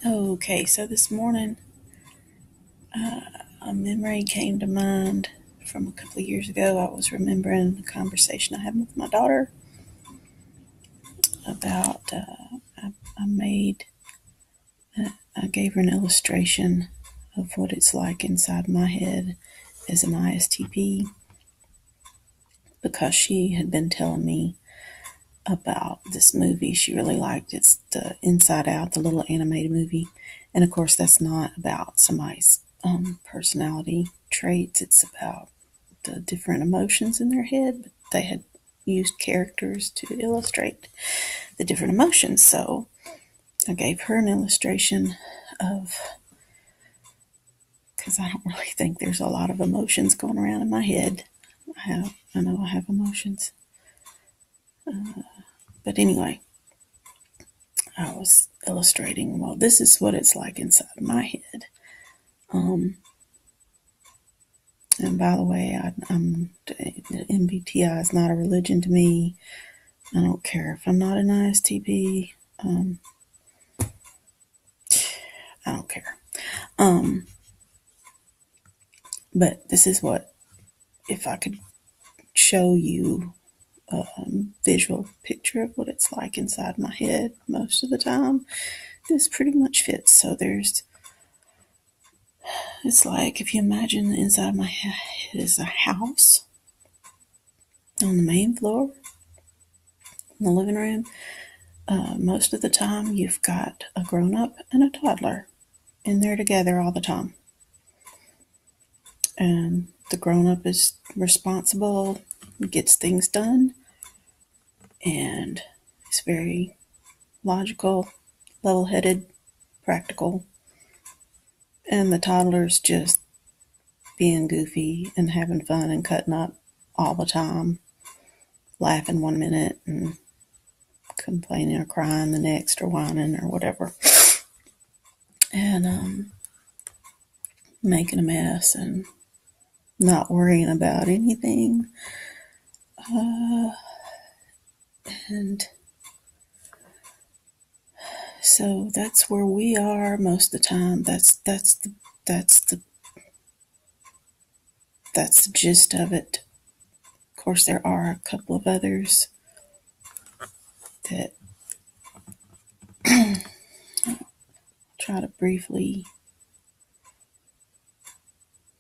Okay, so this morning a memory came to mind from a couple of years ago. I was remembering a conversation I had with my daughter about. I made, I gave her an illustration of what it's like inside my head as an ISTP because she had been telling me about this movie she really liked. It's the Inside Out, the little animated movie. And of course, that's not about somebody's personality traits, it's about the different emotions in their head. But they had used characters to illustrate the different emotions. So I gave her an illustration of, because I don't really think there's a lot of emotions going around in my head. I know I have emotions. But anyway, I was illustrating, well, this is what it's like inside my head. And by the way, MBTI is not a religion to me. I don't care if I'm not an ISTP. I don't care. But this is what, if I could show you a visual picture of what it's like inside my head most of the time, this pretty much fits. So it's like if you imagine the inside of my head is a house on the main floor, in the living room. Most of the time, you've got a grown up and a toddler in there together all the time. And the grown up is responsible, gets things done, and is very logical, level headed, practical. And the toddler's just being goofy and having fun and cutting up all the time, laughing one minute and complaining or crying the next, or whining or whatever. And making a mess and not worrying about anything. And so that's where we are most of the time. That's the gist of it. Of course, there are a couple of others that I'll try to briefly,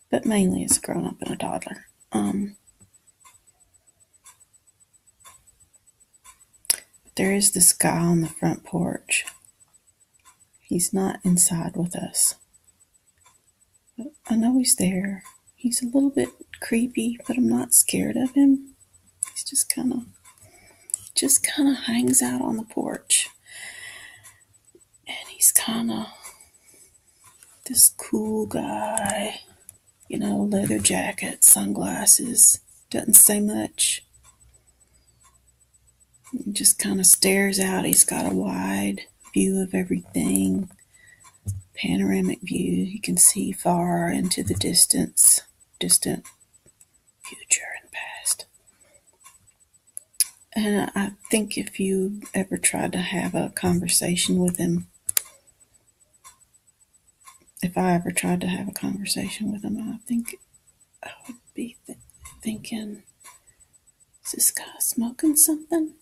but mainly it's a grown up and a toddler. There is this guy on the front porch. He's not inside with us, but I know he's there. He's a little bit creepy, but I'm not scared of him. He's just kind of hangs out on the porch. And he's kind of this cool guy, leather jacket, sunglasses, doesn't say much. He just kind of stares out. He's got a wide view of everything, panoramic view. He can see far into the distant future and past. And I think if you ever tried to have a conversation with him, if I ever tried to have a conversation with him, I think I would be thinking, is this guy smoking something?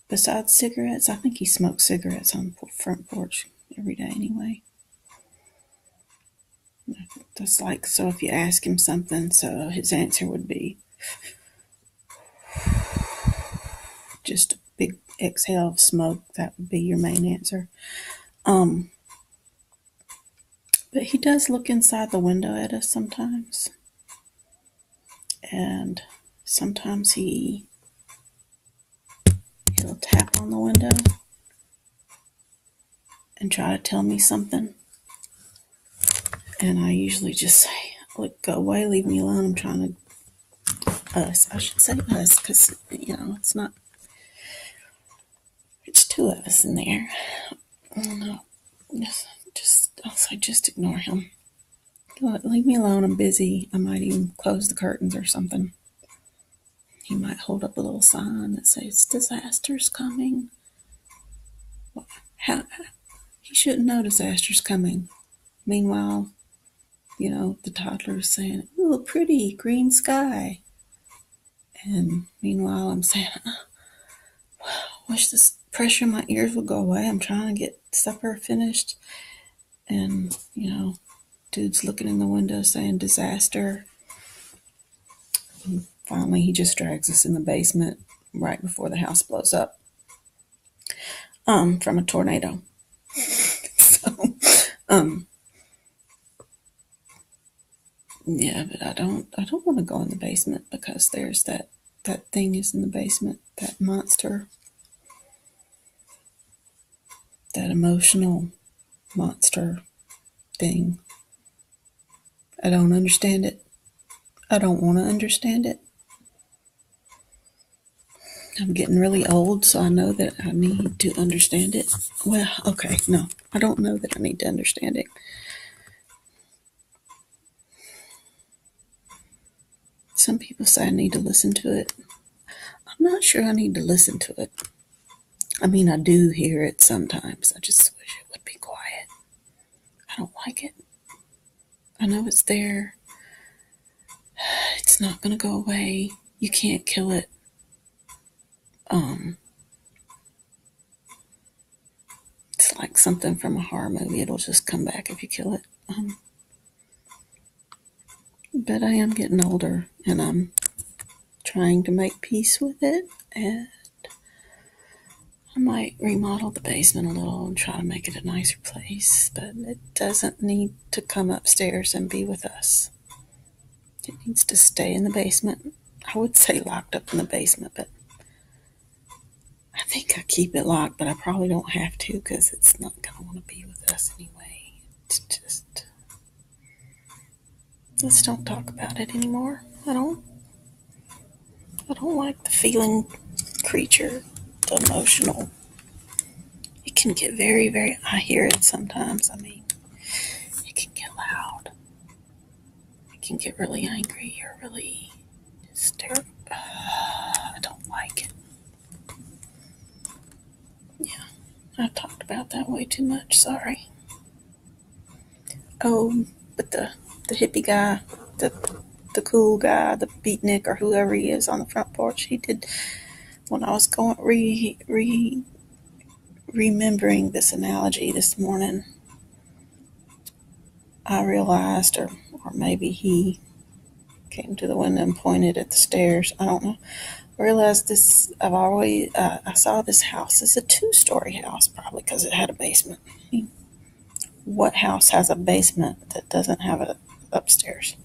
Besides cigarettes, I think he smokes cigarettes on the front porch every day anyway. That's like, so if you ask him something, so his answer would be just a big exhale of smoke. That would be your main answer. But he does look inside the window at us sometimes. And sometimes he'll tap on the window and try to tell me something. And I usually just say, look, go away, leave me alone. I'm trying to, I should say us, because, it's not, it's two of us in there. No, I'll say, just ignore him. Leave me alone, I'm busy. I might even close the curtains or something. He might hold up a little sign that says, disaster's coming. How, he shouldn't know disaster's coming. Meanwhile, the toddler is saying, "Ooh, pretty green sky." And meanwhile, I'm saying, wish this pressure in my ears would go away. I'm trying to get supper finished. And, dude's looking in the window saying disaster. And finally, he just drags us in the basement right before the house blows up from a tornado. So, yeah, but I don't want to go in the basement because there's that thing is in the basement, that monster, that emotional monster thing. I don't understand it. I don't want to understand it. I'm getting really old, so I know that I need to understand it. Well, okay, no, I don't know that I need to understand it. Some people say I need to listen to it. I'm not sure I need to listen to it. I mean, I do hear it sometimes. I just wish it would be quiet. I don't like it. I know it's there. It's not going to go away. You can't kill it. It's like something from a horror movie. It'll just come back if you kill it. But I am getting older, and I'm trying to make peace with it, and I might remodel the basement a little and try to make it a nicer place, but it doesn't need to come upstairs and be with us. It needs to stay in the basement. I would say locked up in the basement, but I think I keep it locked, but I probably don't have to because it's not going to want to be with us anyway. It's just, let's don't talk about it anymore. I don't like the feeling creature, the emotional. It can get very, very, I hear it sometimes. I mean, it can get loud. It can get really angry or really hysterical. I don't like it. Yeah, I've talked about that way too much. Sorry. Oh, but the hippie guy, the cool guy, the beatnik or whoever he is on the front porch, he did, when I was going remembering this analogy this morning, I realized, or maybe he came to the window and pointed at the stairs. I don't know. I realized this. I saw this house as a 2-story house, probably because it had a basement. What house has a basement that doesn't have an upstairs?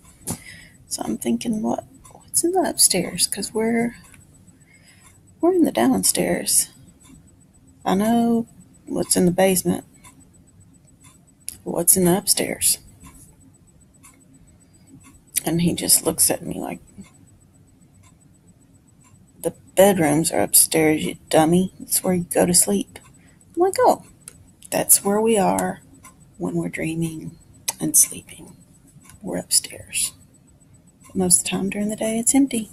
So I'm thinking, what's in the upstairs? Because we're in the downstairs. I know what's in the basement. What's in the upstairs? And he just looks at me like, the bedrooms are upstairs, you dummy. That's where you go to sleep. I'm like, oh, that's where we are when we're dreaming and sleeping. We're upstairs. Most of the time during the day, it's empty.